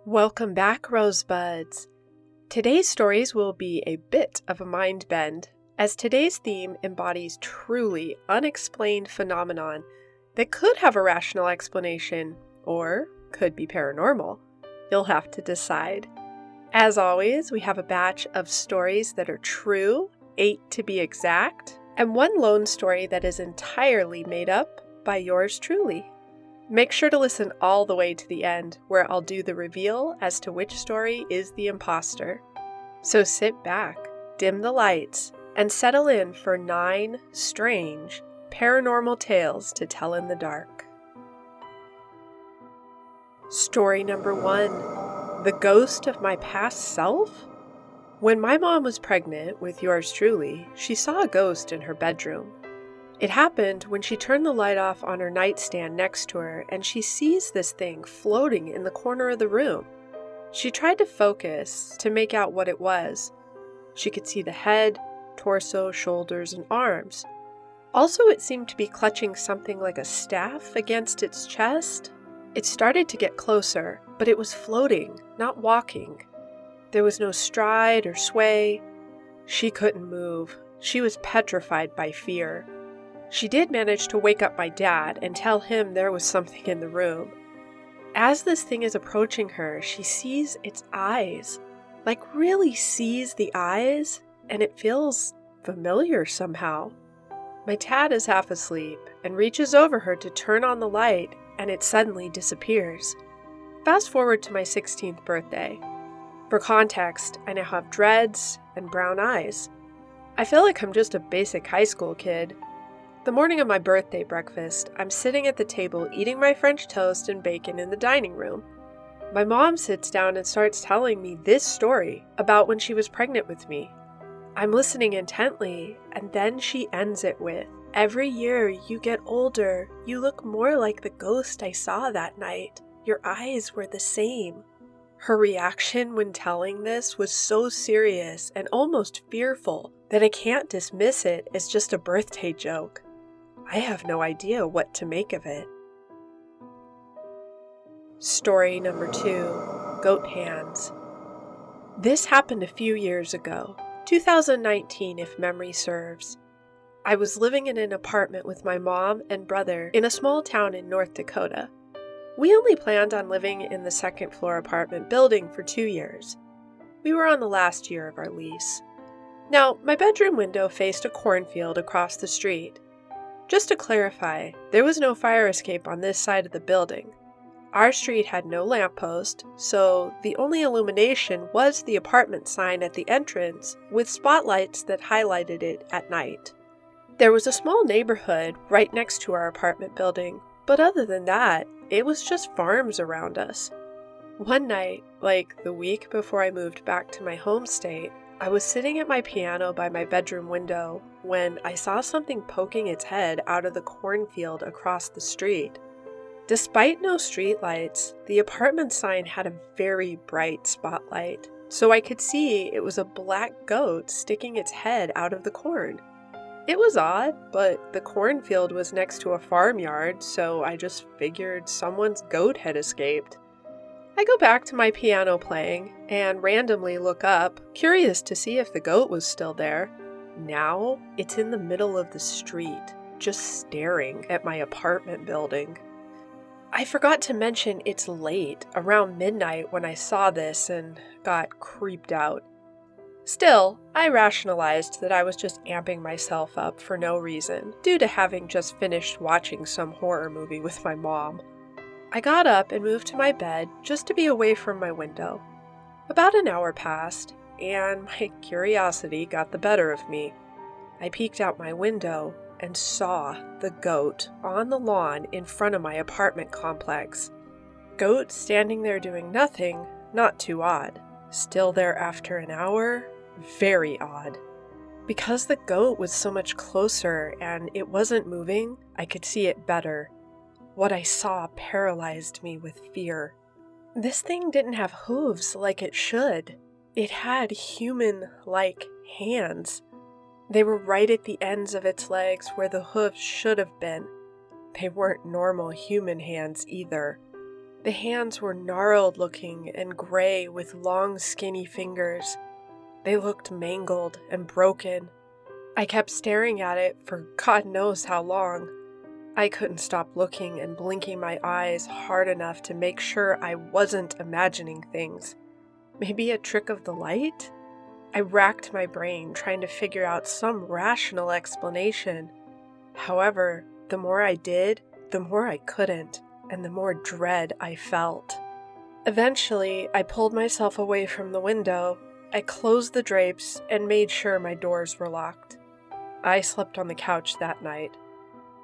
Welcome back, Rosebuds. Today's stories will be a bit of a mind bend, as today's theme embodies truly unexplained phenomenon that could have a rational explanation, or could be paranormal. You'll have to decide. As always, we have a batch of stories that are true, 8 to be exact, and one lone story that is entirely made up by yours truly. Make sure to listen all the way to the end, where I'll do the reveal as to which story is the imposter. So sit back, dim the lights, and settle in for 9 strange, paranormal tales to tell in the dark. Story number 1. The Ghost of My Past Self? When my mom was pregnant with yours truly, she saw a ghost in her bedroom. It happened when she turned the light off on her nightstand next to her, and she sees this thing floating in the corner of the room. She tried to focus to make out what it was. She could see the head, torso, shoulders, and arms. Also, it seemed to be clutching something like a staff against its chest. It started to get closer, but it was floating, not walking. There was no stride or sway. She couldn't move. She was petrified by fear. She did manage to wake up my dad and tell him there was something in the room. As this thing is approaching her, she sees its eyes. Like really sees the eyes, and it feels familiar somehow. My dad is half asleep and reaches over her to turn on the light, and it suddenly disappears. Fast forward to my 16th birthday. For context, I now have dreads and brown eyes. I feel like I'm just a basic high school kid. The morning of my birthday breakfast, I'm sitting at the table eating my French toast and bacon in the dining room. My mom sits down and starts telling me this story about when she was pregnant with me. I'm listening intently, and then she ends it with, "Every year you get older, you look more like the ghost I saw that night. Your eyes were the same." Her reaction when telling this was so serious and almost fearful that I can't dismiss it as just a birthday joke. I have no idea what to make of it. Story number 2. Goat Hands. This happened a few years ago, 2019 if memory serves. I was living in an apartment with my mom and brother in a small town in North Dakota. We only planned on living in the second floor apartment building for 2 years. We were on the last year of our lease. Now, my bedroom window faced a cornfield across the street. Just to clarify, there was no fire escape on this side of the building. Our street had no lamppost, so the only illumination was the apartment sign at the entrance with spotlights that highlighted it at night. There was a small neighborhood right next to our apartment building, but other than that, it was just farms around us. One night, like the week before I moved back to my home state, I was sitting at my piano by my bedroom window when I saw something poking its head out of the cornfield across the street. Despite no streetlights, the apartment sign had a very bright spotlight, so I could see it was a black goat sticking its head out of the corn. It was odd, but the cornfield was next to a farmyard, so I just figured someone's goat had escaped. I go back to my piano playing and randomly look up, curious to see if the goat was still there. Now, it's in the middle of the street, just staring at my apartment building. I forgot to mention it's late, around midnight, when I saw this and got creeped out. Still, I rationalized that I was just amping myself up for no reason, due to having just finished watching some horror movie with my mom. I got up and moved to my bed just to be away from my window. About an hour passed, and my curiosity got the better of me. I peeked out my window and saw the goat on the lawn in front of my apartment complex. Goat standing there doing nothing, not too odd. Still there after an hour, very odd. Because the goat was so much closer and it wasn't moving, I could see it better. What I saw paralyzed me with fear. This thing didn't have hooves like it should. It had human-like hands. They were right at the ends of its legs where the hooves should have been. They weren't normal human hands either. The hands were gnarled looking and gray with long skinny fingers. They looked mangled and broken. I kept staring at it for God knows how long. I couldn't stop looking and blinking my eyes hard enough to make sure I wasn't imagining things. Maybe a trick of the light? I racked my brain trying to figure out some rational explanation. However, the more I did, the more I couldn't, and the more dread I felt. Eventually, I pulled myself away from the window. I closed the drapes and made sure my doors were locked. I slept on the couch that night.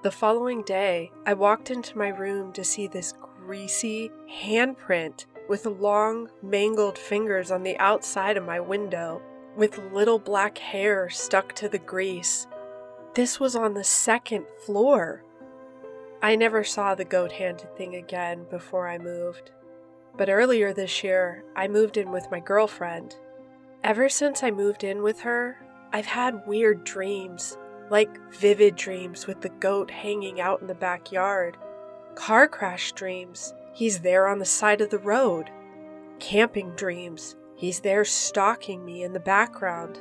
The following day, I walked into my room to see this greasy handprint with long, mangled fingers on the outside of my window, with little black hair stuck to the grease. This was on the second floor. I never saw the goat-handed thing again before I moved. But earlier this year, I moved in with my girlfriend. Ever since I moved in with her, I've had weird dreams, like vivid dreams with the goat hanging out in the backyard. Car crash dreams, he's there on the side of the road. Camping dreams, he's there stalking me in the background.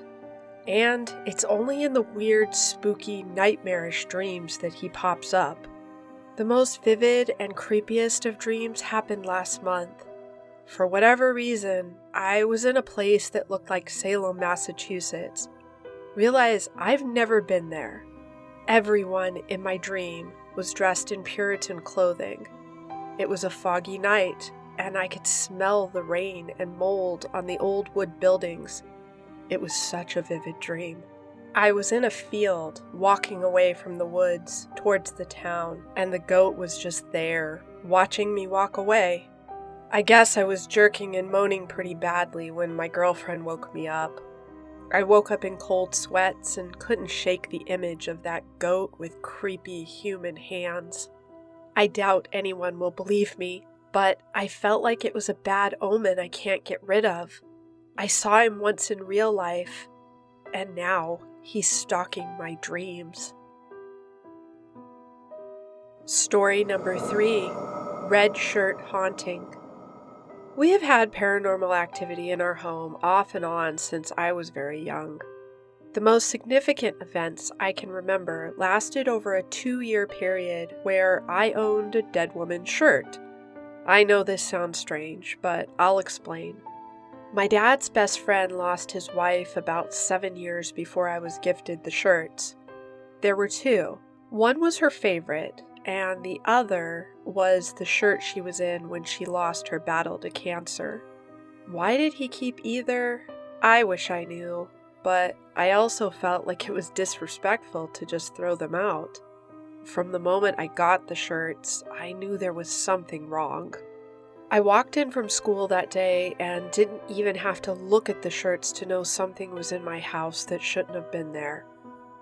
And it's only in the weird, spooky, nightmarish dreams that he pops up. The most vivid and creepiest of dreams happened last month. For whatever reason, I was in a place that looked like Salem, Massachusetts. Realize I've never been there. Everyone in my dream was dressed in Puritan clothing. It was a foggy night, and I could smell the rain and mold on the old wood buildings. It was such a vivid dream. I was in a field, walking away from the woods towards the town, and the goat was just there, watching me walk away. I guess I was jerking and moaning pretty badly when my girlfriend woke me up. I woke up in cold sweats and couldn't shake the image of that goat with creepy human hands. I doubt anyone will believe me, but I felt like it was a bad omen I can't get rid of. I saw him once in real life, and now he's stalking my dreams. Story number 3, Red Shirt Haunting. We have had paranormal activity in our home off and on since I was very young. The most significant events I can remember lasted over a 2-year period where I owned a dead woman's shirt. I know this sounds strange, but I'll explain. My dad's best friend lost his wife about 7 years before I was gifted the shirts. There were 2. One was her favorite, and the other was the shirt she was in when she lost her battle to cancer. Why did he keep either? I wish I knew, but I also felt like it was disrespectful to just throw them out. From the moment I got the shirts, I knew there was something wrong. I walked in from school that day and didn't even have to look at the shirts to know something was in my house that shouldn't have been there.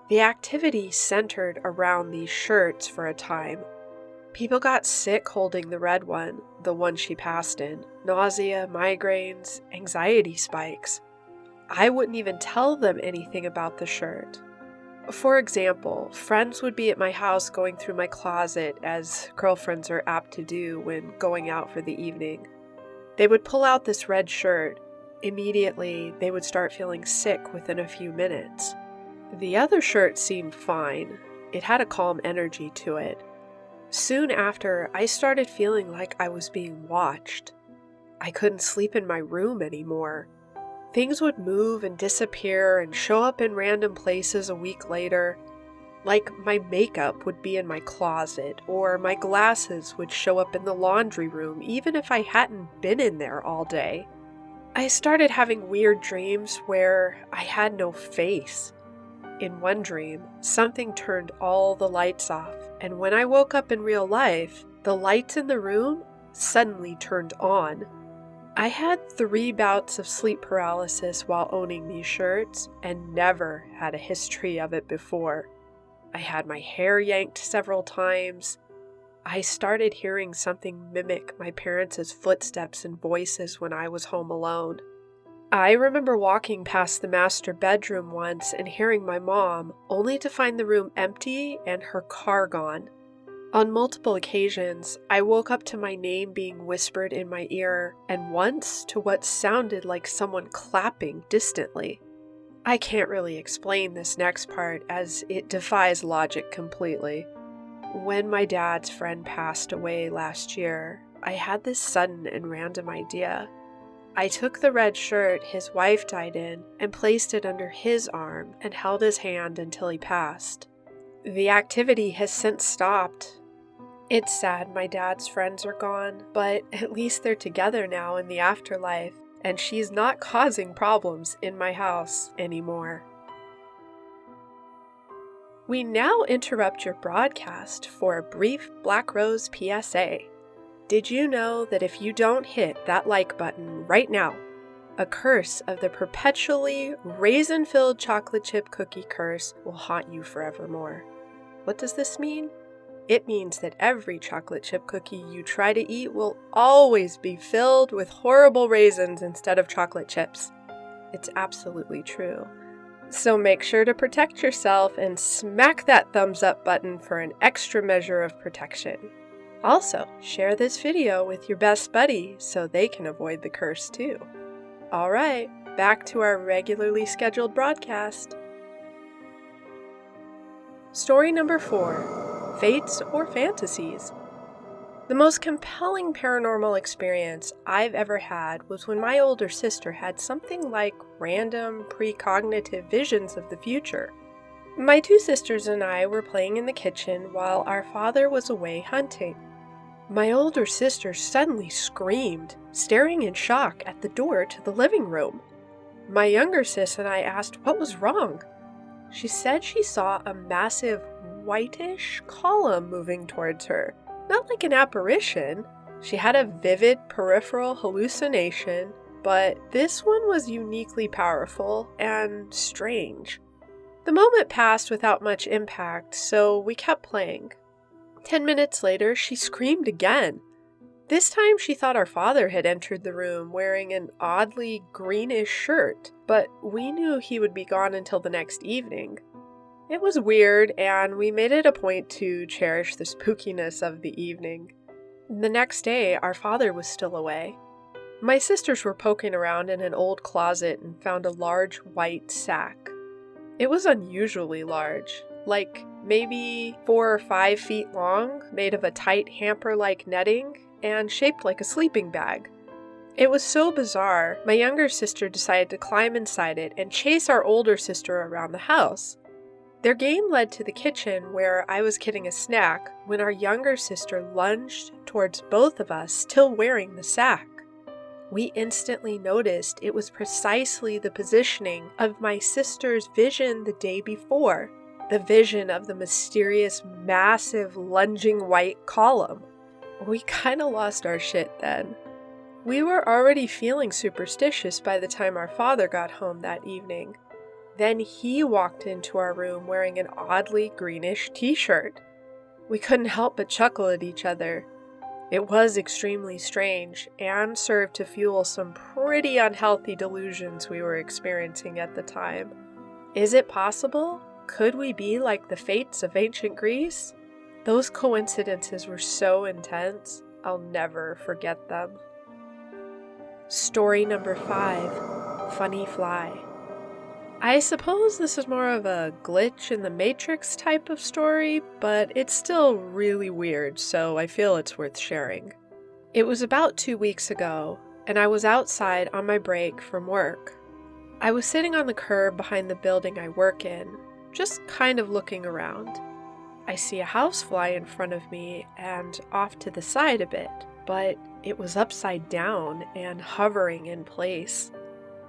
The activity centered around these shirts for a time. People got sick holding the red one, the one she passed in. Nausea, migraines, anxiety spikes. I wouldn't even tell them anything about the shirt. For example, friends would be at my house going through my closet, as girlfriends are apt to do when going out for the evening. They would pull out this red shirt. Immediately, they would start feeling sick within a few minutes. The other shirt seemed fine. It had a calm energy to it. Soon after, I started feeling like I was being watched. I couldn't sleep in my room anymore. Things would move and disappear and show up in random places a week later. Like my makeup would be in my closet, or my glasses would show up in the laundry room even if I hadn't been in there all day. I started having weird dreams where I had no face. In one dream, something turned all the lights off, and when I woke up in real life, the lights in the room suddenly turned on. I had 3 bouts of sleep paralysis while owning these shirts, and never had a history of it before. I had my hair yanked several times. I started hearing something mimic my parents' footsteps and voices when I was home alone. I remember walking past the master bedroom once and hearing my mom, only to find the room empty and her car gone. On multiple occasions, I woke up to my name being whispered in my ear, and once to what sounded like someone clapping distantly. I can't really explain this next part as it defies logic completely. When my dad's friend passed away last year, I had this sudden and random idea. I took the red shirt his wife died in and placed it under his arm and held his hand until he passed. The activity has since stopped. It's sad my dad's friends are gone, but at least they're together now in the afterlife, and she's not causing problems in my house anymore. We now interrupt your broadcast for a brief Black Rose PSA. Did you know that if you don't hit that like button right now, a curse of the perpetually raisin-filled chocolate chip cookie curse will haunt you forevermore? What does this mean? It means that every chocolate chip cookie you try to eat will always be filled with horrible raisins instead of chocolate chips. It's absolutely true. So make sure to protect yourself and smack that thumbs up button for an extra measure of protection. Also, share this video with your best buddy so they can avoid the curse too. Alright, back to our regularly scheduled broadcast. Story number 4. Fates or Fantasies. The most compelling paranormal experience I've ever had was when my older sister had something like random precognitive visions of the future. My two sisters and I were playing in the kitchen while our father was away hunting. My older sister suddenly screamed, staring in shock at the door to the living room. My younger sis and I asked what was wrong. She said she saw a massive whitish column moving towards her. Not like an apparition. She had a vivid peripheral hallucination, but this one was uniquely powerful and strange. The moment passed without much impact, so we kept playing. 10 minutes later, she screamed again. This time she thought our father had entered the room wearing an oddly greenish shirt, but we knew he would be gone until the next evening. It was weird, and we made it a point to cherish the spookiness of the evening. The next day, our father was still away. My sisters were poking around in an old closet and found a large white sack. It was unusually large, like maybe 4 or 5 feet long, made of a tight hamper-like netting, and shaped like a sleeping bag. It was so bizarre, my younger sister decided to climb inside it and chase our older sister around the house. Their game led to the kitchen where I was getting a snack when our younger sister lunged towards both of us, still wearing the sack. We instantly noticed it was precisely the positioning of my sister's vision the day before, the vision of the mysterious, massive, lunging white column. We kinda lost our shit then. We were already feeling superstitious by the time our father got home that evening. Then he walked into our room wearing an oddly greenish t-shirt. We couldn't help but chuckle at each other. It was extremely strange and served to fuel some pretty unhealthy delusions we were experiencing at the time. Is it possible? Could we be like the fates of ancient Greece? Those coincidences were so intense, I'll never forget them. Story number 5. Funny Fly. I suppose this is more of a glitch in the Matrix type of story, but it's still really weird, so I feel it's worth sharing. It was about 2 weeks ago, and I was outside on my break from work. I was sitting on the curb behind the building I work in, just kind of looking around. I see a housefly in front of me and off to the side a bit, but it was upside down and hovering in place.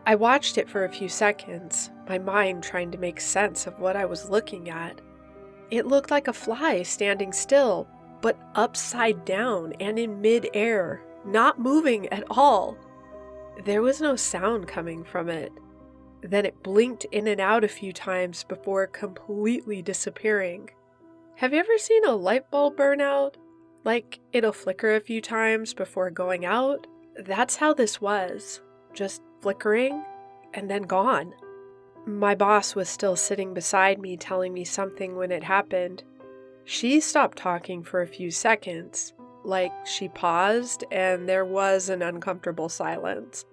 I watched it for a few seconds, my mind trying to make sense of what I was looking at. It looked like a fly standing still, but upside down and in mid-air, not moving at all. There was no sound coming from it. Then it blinked in and out a few times before completely disappearing. Have you ever seen a light bulb burn out? Like, it'll flicker a few times before going out? That's how this was. Just flickering, and then gone. My boss was still sitting beside me telling me something when it happened. She stopped talking for a few seconds, like she paused and there was an uncomfortable silence.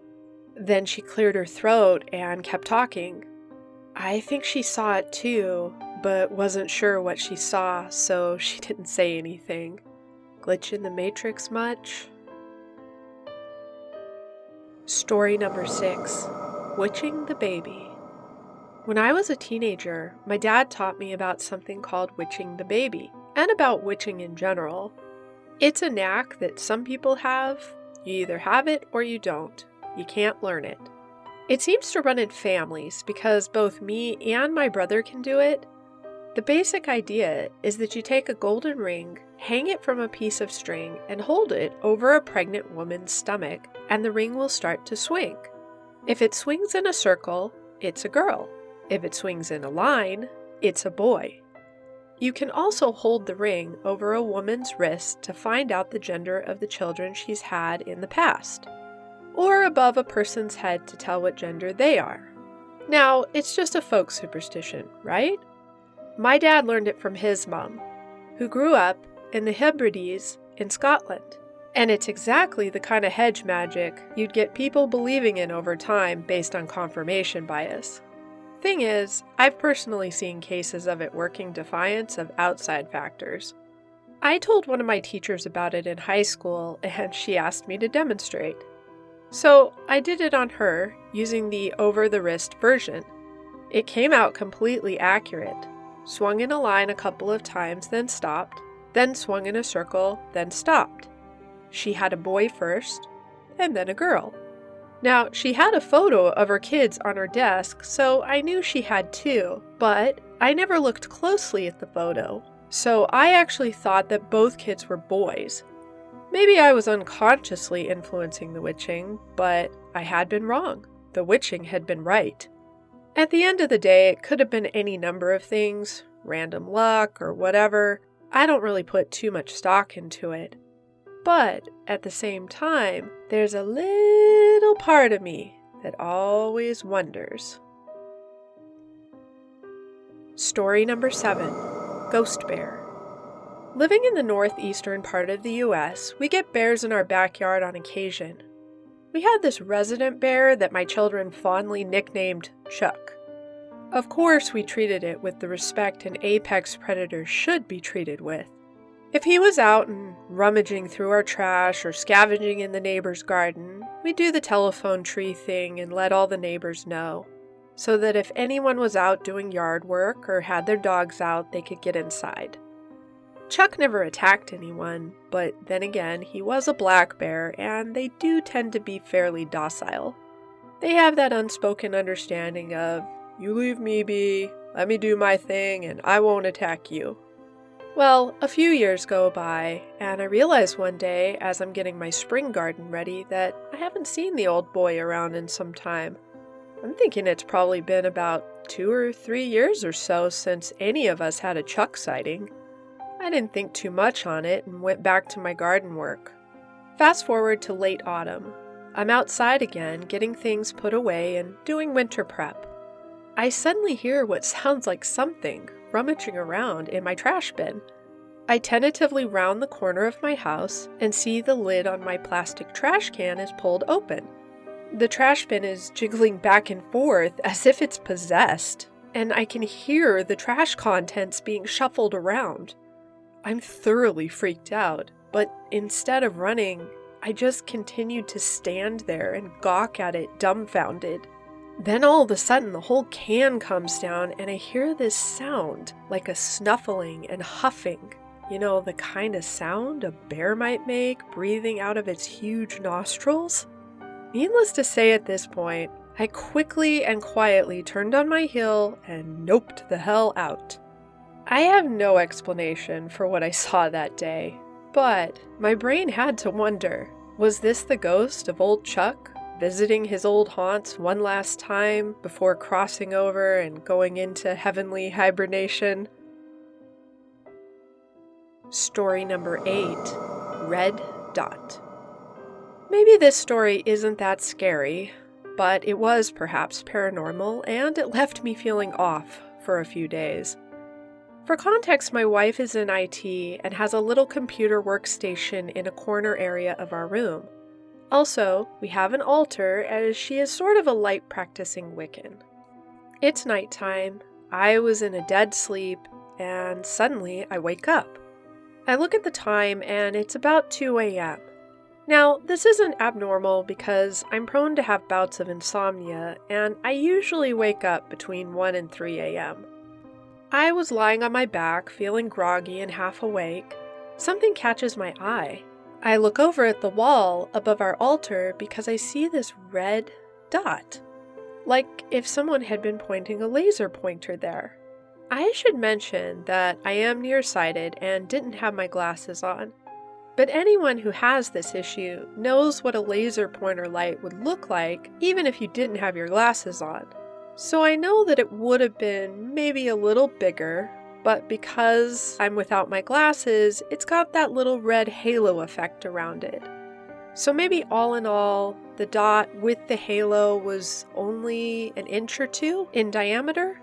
Then she cleared her throat and kept talking. I think she saw it too, but wasn't sure what she saw, so she didn't say anything. Glitch in the Matrix much? Story number 6. Witching the Baby. When I was a teenager, my dad taught me about something called witching the baby, and about witching in general. It's a knack that some people have. You either have it or you don't. You can't learn it. It seems to run in families because both me and my brother can do it. The basic idea is that you take a golden ring, hang it from a piece of string, and hold it over a pregnant woman's stomach, and the ring will start to swing. If it swings in a circle, it's a girl. If it swings in a line, it's a boy. You can also hold the ring over a woman's wrist to find out the gender of the children she's had in the past, or above a person's head to tell what gender they are. Now, it's just a folk superstition, right? My dad learned it from his mom, who grew up in the Hebrides in Scotland. And it's exactly the kind of hedge magic you'd get people believing in over time based on confirmation bias. Thing is, I've personally seen cases of it working defiance of outside factors. I told one of my teachers about it in high school, and she asked me to demonstrate. So I did it on her, using the over-the-wrist version. It came out completely accurate. Swung in a line a couple of times, then stopped, then swung in a circle, then stopped. She had a boy first, and then a girl. Now, she had a photo of her kids on her desk, so I knew she had two, but I never looked closely at the photo, so I actually thought that both kids were boys. Maybe I was unconsciously influencing the witching, but I had been wrong. The witching had been right. At the end of the day, it could have been any number of things, random luck or whatever. I don't really put too much stock into it. But at the same time, there's a little part of me that always wonders. Story number 7. Ghost Bear. Living in the northeastern part of the US, we get bears in our backyard on occasion. We had this resident bear that my children fondly nicknamed Chuck. Of course, we treated it with the respect an apex predator should be treated with. If he was out and rummaging through our trash or scavenging in the neighbor's garden, we'd do the telephone tree thing and let all the neighbors know, so that if anyone was out doing yard work or had their dogs out, they could get inside. Chuck never attacked anyone, but then again, he was a black bear, and they do tend to be fairly docile. They have that unspoken understanding of, you leave me be, let me do my thing, and I won't attack you. Well, a few years go by, and I realize one day, as I'm getting my spring garden ready, that I haven't seen the old boy around in some time. I'm thinking it's probably been about 2 or 3 years or so since any of us had a Chuck sighting. I didn't think too much on it and went back to my garden work. Fast forward to late autumn. I'm outside again, getting things put away and doing winter prep. I suddenly hear what sounds like something rummaging around in my trash bin. I tentatively round the corner of my house and see the lid on my plastic trash can is pulled open. The trash bin is jiggling back and forth as if it's possessed, and I can hear the trash contents being shuffled around. I'm thoroughly freaked out, but instead of running, I just continued to stand there and gawk at it dumbfounded. Then all of a sudden the whole can comes down and I hear this sound, like a snuffling and huffing. You know, the kind of sound a bear might make, breathing out of its huge nostrils? Needless to say at this point, I quickly and quietly turned on my heel and noped the hell out. I have no explanation for what I saw that day, but my brain had to wonder, was this the ghost of old Chuck? Visiting his old haunts one last time before crossing over and going into heavenly hibernation? Story number 8. Red Dot. Maybe this story isn't that scary, but it was perhaps paranormal, and it left me feeling off for a few days. For context, my wife is in IT and has a little computer workstation in a corner area of our room. Also, we have an altar as she is sort of a light practicing Wiccan. It's nighttime, I was in a dead sleep, and suddenly I wake up. I look at the time and it's about 2 a.m. Now, this isn't abnormal because I'm prone to have bouts of insomnia and I usually wake up between 1 and 3 a.m. I was lying on my back, feeling groggy and half awake. Something catches my eye. I look over at the wall above our altar because I see this red dot, like if someone had been pointing a laser pointer there. I should mention that I am nearsighted and didn't have my glasses on, but anyone who has this issue knows what a laser pointer light would look like even if you didn't have your glasses on. So I know that it would have been maybe a little bigger, but because I'm without my glasses, it's got that little red halo effect around it. So maybe all in all, the dot with the halo was only an inch or 2 in diameter.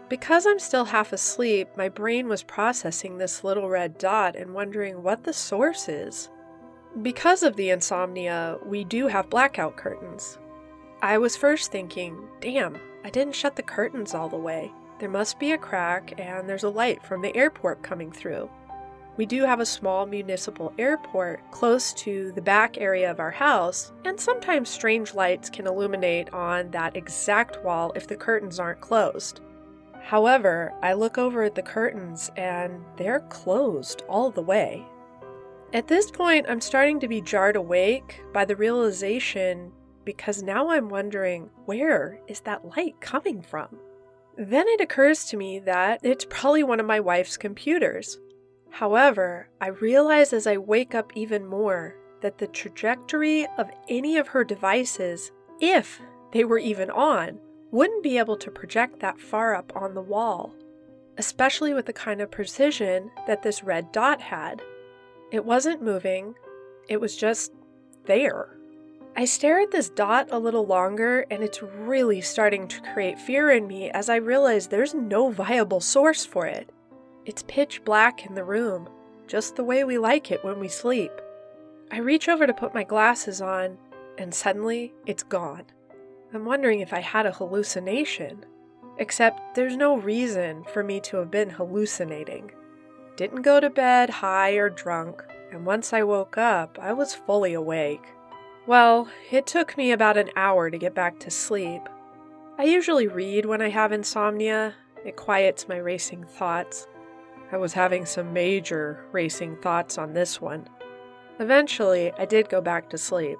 Because I'm still half asleep, my brain was processing this little red dot and wondering what the source is. Because of the insomnia, we do have blackout curtains. I was first thinking, damn, I didn't shut the curtains all the way. There must be a crack and there's a light from the airport coming through. We do have a small municipal airport close to the back area of our house, and sometimes strange lights can illuminate on that exact wall if the curtains aren't closed. However, I look over at the curtains and they're closed all the way. At this point, I'm starting to be jarred awake by the realization because now I'm wondering, where is that light coming from? Then it occurs to me that it's probably one of my wife's computers. However, I realize as I wake up even more that the trajectory of any of her devices, if they were even on, wouldn't be able to project that far up on the wall, especially with the kind of precision that this red dot had. It wasn't moving, it was just there. I stare at this dot a little longer and it's really starting to create fear in me as I realize there's no viable source for it. It's pitch black in the room, just the way we like it when we sleep. I reach over to put my glasses on and suddenly it's gone. I'm wondering if I had a hallucination, except there's no reason for me to have been hallucinating. Didn't go to bed high or drunk, and once I woke up, I was fully awake. Well, it took me about an hour to get back to sleep. I usually read when I have insomnia. It quiets my racing thoughts. I was having some major racing thoughts on this one. Eventually, I did go back to sleep.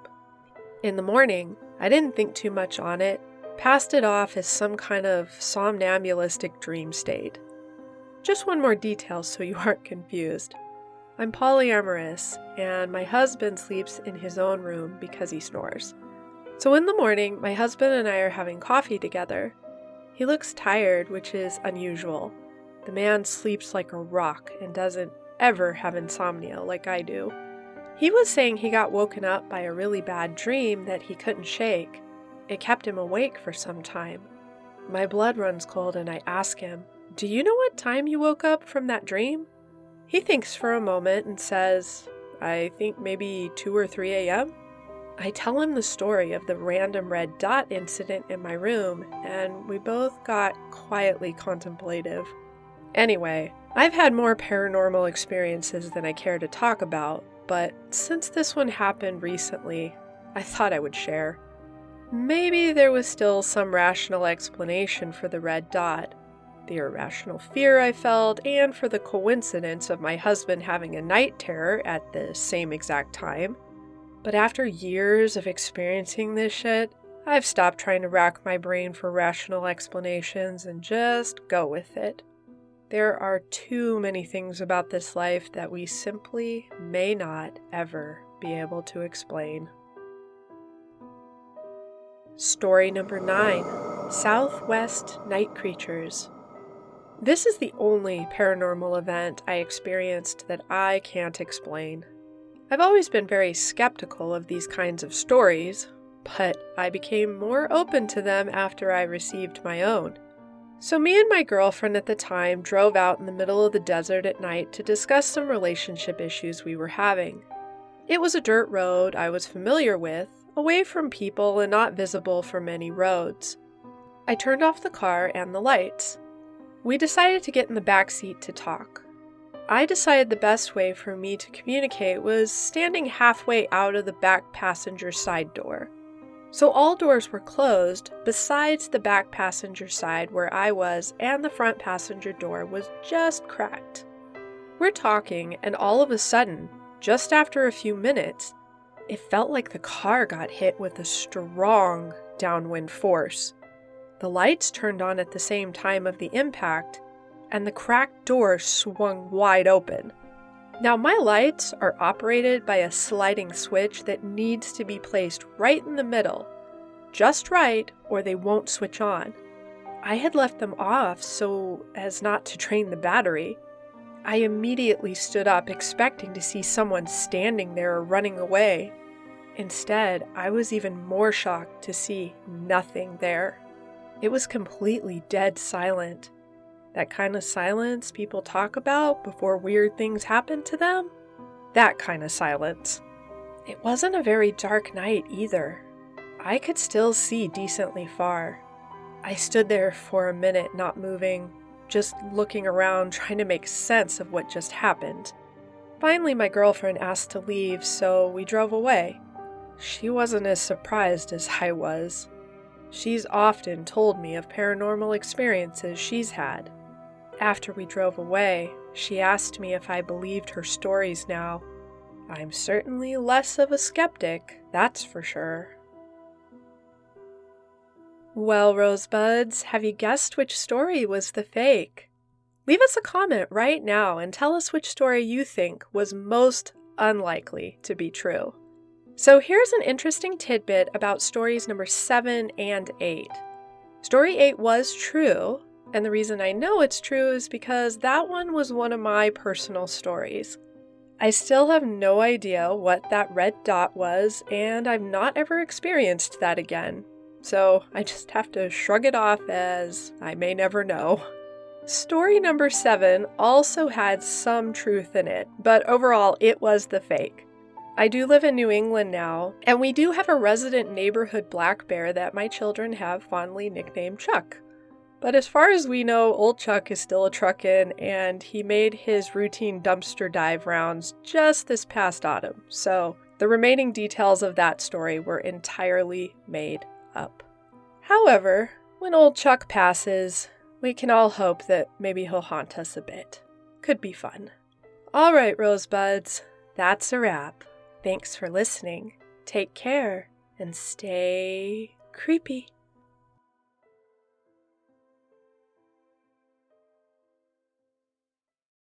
In the morning, I didn't think too much on it, passed it off as some kind of somnambulistic dream state. Just one more detail so you aren't confused. I'm polyamorous, and my husband sleeps in his own room because he snores. So in the morning, my husband and I are having coffee together. He looks tired, which is unusual. The man sleeps like a rock and doesn't ever have insomnia like I do. He was saying he got woken up by a really bad dream that he couldn't shake. It kept him awake for some time. My blood runs cold and I ask him, "Do you know what time you woke up from that dream?" He thinks for a moment and says, "I think maybe 2 or 3 a.m. I tell him the story of the random red dot incident in my room, and we both got quietly contemplative. Anyway, I've had more paranormal experiences than I care to talk about, but since this one happened recently, I thought I would share. Maybe there was still some rational explanation for the red dot, the irrational fear I felt, and for the coincidence of my husband having a night terror at the same exact time. But after years of experiencing this shit, I've stopped trying to rack my brain for rational explanations and just go with it. There are too many things about this life that we simply may not ever be able to explain. Story number 9, Southwest Night Creatures. This is the only paranormal event I experienced that I can't explain. I've always been very skeptical of these kinds of stories, but I became more open to them after I received my own. So me and my girlfriend at the time drove out in the middle of the desert at night to discuss some relationship issues we were having. It was a dirt road I was familiar with, away from people and not visible from many roads. I turned off the car and the lights. We decided to get in the back seat to talk. I decided the best way for me to communicate was standing halfway out of the back passenger side door. So all doors were closed besides the back passenger side where I was, and the front passenger door was just cracked. We're talking, and all of a sudden, just after a few minutes, it felt like the car got hit with a strong downwind force. The lights turned on at the same time of the impact, and the cracked door swung wide open. Now, my lights are operated by a sliding switch that needs to be placed right in the middle, just right, or they won't switch on. I had left them off so as not to drain the battery. I immediately stood up, expecting to see someone standing there or running away. Instead, I was even more shocked to see nothing there. It was completely dead silent. That kind of silence people talk about before weird things happen to them? That kind of silence. It wasn't a very dark night either. I could still see decently far. I stood there for a minute, not moving, just looking around, trying to make sense of what just happened. Finally, my girlfriend asked to leave, so we drove away. She wasn't as surprised as I was. She's often told me of paranormal experiences she's had. After we drove away, she asked me if I believed her stories now. I'm certainly less of a skeptic, that's for sure. Well, Rosebuds, have you guessed which story was the fake? Leave us a comment right now and tell us which story you think was most unlikely to be true. So here's an interesting tidbit about stories number 7 and 8. Story 8 was true, and the reason I know it's true is because that one was one of my personal stories. I still have no idea what that red dot was, and I've not ever experienced that again. So I just have to shrug it off as I may never know. Story number 7 also had some truth in it, but overall it was the fake. I do live in New England now, and we do have a resident neighborhood black bear that my children have fondly nicknamed Chuck. But as far as we know, old Chuck is still a truckin', and he made his routine dumpster dive rounds just this past autumn, so the remaining details of that story were entirely made up. However, when old Chuck passes, we can all hope that maybe he'll haunt us a bit. Could be fun. All right, Rosebuds, that's a wrap. Thanks for listening. Take care and stay creepy.